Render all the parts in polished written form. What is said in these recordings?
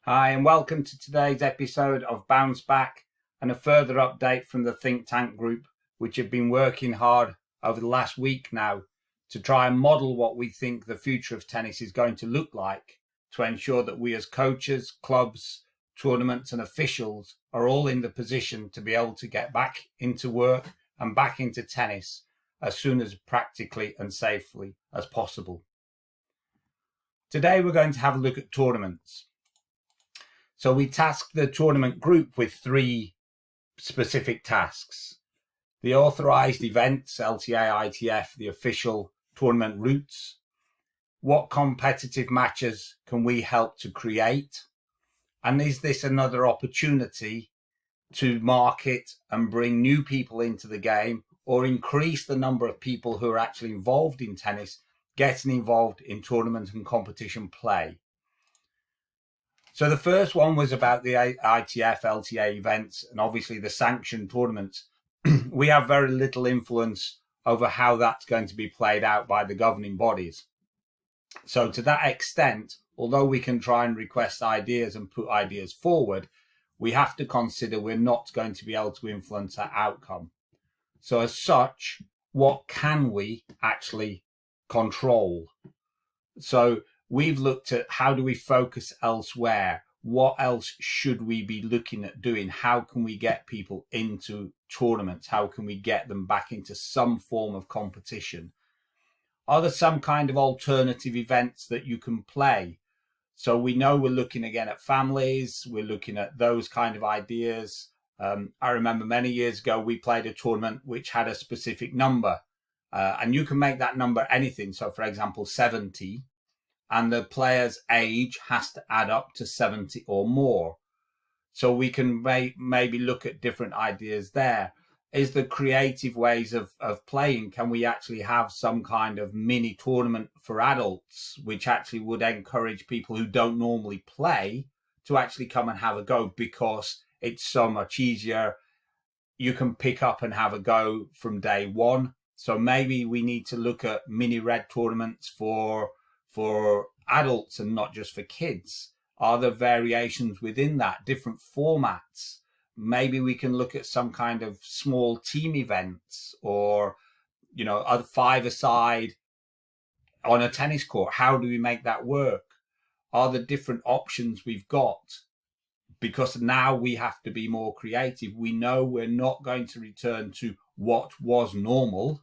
Hi, and welcome to today's episode of Bounce Back and a further update from the ThinkTank group, which have been working hard over the last week now to try and model what we think the future of tennis is going to look like to ensure that we as coaches, clubs, tournaments and officials are all in the position to be able to get back into work and back into tennis as soon as practically and safely as possible. Today we're going to have a look at tournaments. So we tasked the tournament group with 3 specific tasks: the authorized events, LTA, ITF, the official tournament routes. What competitive matches can we help to create? And is this another opportunity to market and bring new people into the game, or increase the number of people who are actually involved in tennis, getting involved in tournament and competition play? So the first one was about the ITF, LTA events, and obviously the sanctioned tournaments. We have very little influence over how that's going to be played out by the governing bodies. So to that extent, although we can try and request ideas and put ideas forward, we have to consider we're not going to be able to influence that outcome. So as such, what can we actually control? So we've looked at how do we focus elsewhere? What else should we be looking at doing? How can we get people into tournaments? How can we get them back into some form of competition? Are there some kind of alternative events that you can play? So we know we're looking again at families. We're looking at those kind of ideas. I remember many years ago, we played a tournament which had a specific number. And you can make that number anything. So for example, 70. And the player's age has to add up to 70 or more. So we can maybe look at different ideas there. Is there creative ways of playing? Can we actually have some kind of mini tournament for adults, which actually would encourage people who don't normally play to actually come and have a go, because it's so much easier. You can pick up and have a go from day one. So maybe we need to look at mini red tournaments for adults and not just for kids. Are there variations within that, different formats? Maybe we can look at some kind of small team events, or, a 5-a-side on a tennis court. How do we make that work? Are there different options we've got? Because now we have to be more creative. We know we're not going to return to what was normal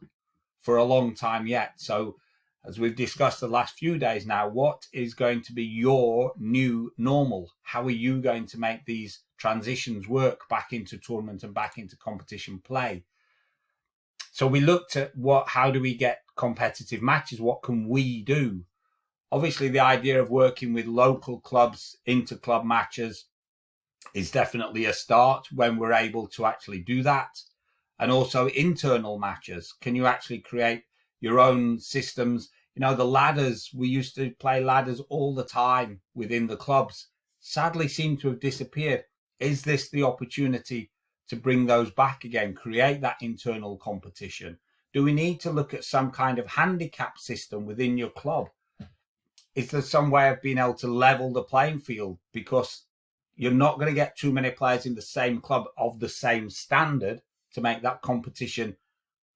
for a long time yet. So as we've discussed the last few days now, what is going to be your new normal? How are you going to make these transitions work back into tournament and back into competition play? So we looked at how do we get competitive matches? What can we do? Obviously, the idea of working with local clubs into club matches is definitely a start when we're able to actually do that. And also internal matches. Can you actually create your own systems? The ladders, we used to play ladders all the time within the clubs, sadly seem to have disappeared. Is this the opportunity to bring those back again, create that internal competition? Do we need to look at some kind of handicap system within your club? Is there some way of being able to level the playing field? Because you're not going to get too many players in the same club of the same standard to make that competition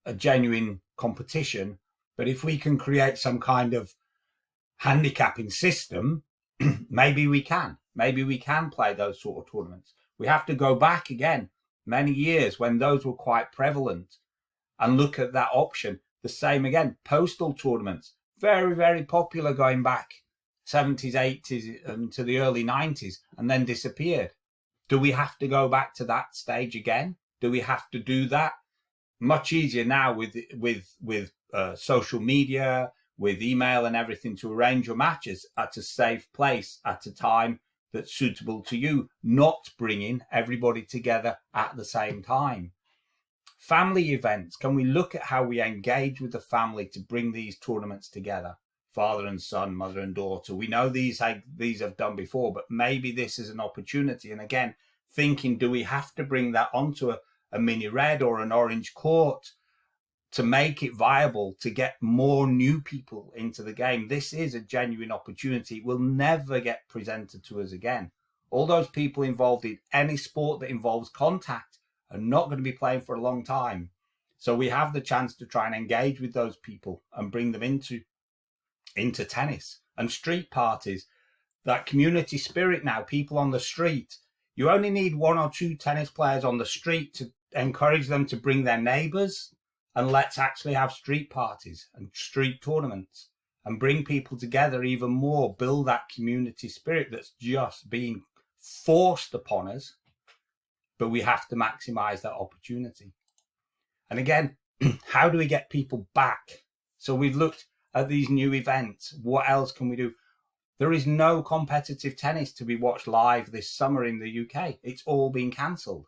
a genuine competition. But if we can create some kind of handicapping system, maybe we can play those sort of tournaments. We have to go back again many years when those were quite prevalent and look at that option. The same again, postal tournaments, very, very popular going back 70s, 80s to the early 90s, and then disappeared. Do we have to go back to that stage again? Do we have to do that? Much easier now with social media, with email and everything, to arrange your matches at a safe place at a time that's suitable to you, not bringing everybody together at the same time. Family events, can we look at how we engage with the family to bring these tournaments together? Father and son, mother and daughter. We know these have done before, but maybe this is an opportunity. And again, thinking, do we have to bring that onto a mini red or an orange court to make it viable, to get more new people into the game? This is a genuine opportunity. It will never get presented to us again. All those people involved in any sport that involves contact are not going to be playing for a long time. So we have the chance to try and engage with those people and bring them into tennis and street parties. That community spirit now, people on the street. You only need 1 or 2 tennis players on the street to encourage them to bring their neighbours, and let's actually have street parties and street tournaments and bring people together even more, build that community spirit that's just being forced upon us, but we have to maximise that opportunity. And again, how do we get people back? So we've looked at these new events. What else can we do? There is no competitive tennis to be watched live this summer in the UK. It's all been cancelled.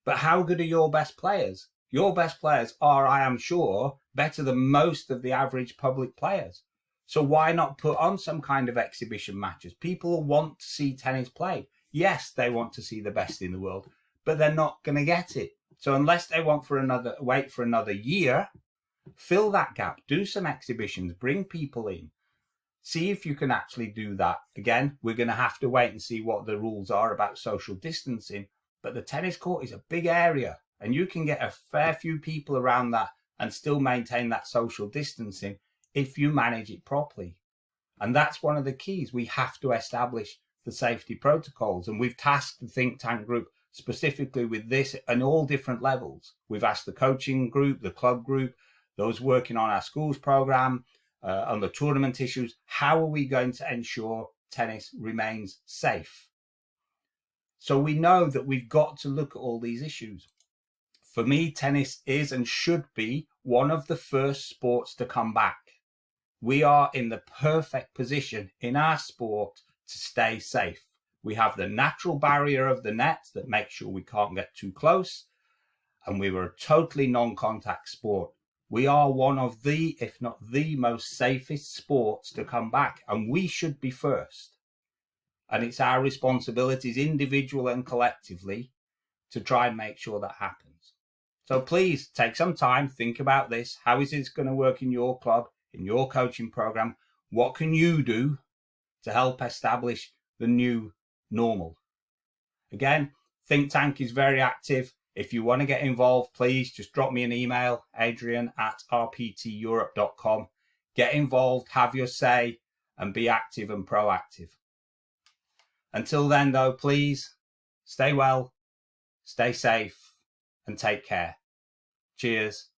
But how good are your best players? Your best players are, I am sure, better than most of the average public players. So why not put on some kind of exhibition matches? People want to see tennis played. Yes, they want to see the best in the world, but they're not going to get it. So unless they wait for another year, fill that gap, do some exhibitions, bring people in. See if you can actually do that. Again, we're going to have to wait and see what the rules are about social distancing, but the tennis court is a big area and you can get a fair few people around that and still maintain that social distancing if you manage it properly. And that's one of the keys. We have to establish the safety protocols, and we've tasked the think tank group specifically with this at all different levels. We've asked the coaching group, the club group, those working on our schools program, on the tournament issues. How are we going to ensure tennis remains safe? So we know that we've got to look at all these issues. For me, tennis is and should be one of the first sports to come back. We are in the perfect position in our sport to stay safe. We have the natural barrier of the net that makes sure we can't get too close, and we were a totally non-contact sport. We are one of the, if not the most safest sports to come back, and we should be first. And it's our responsibilities, individual and collectively, to try and make sure that happens. So please take some time, think about this. How is this going to work in your club, in your coaching program? What can you do to help establish the new normal? Again, Think Tank is very active. If you want to get involved, please just drop me an email, adrian@rpteurope.com. Get involved, have your say, and be active and proactive. Until then, though, please stay well, stay safe, and take care. Cheers.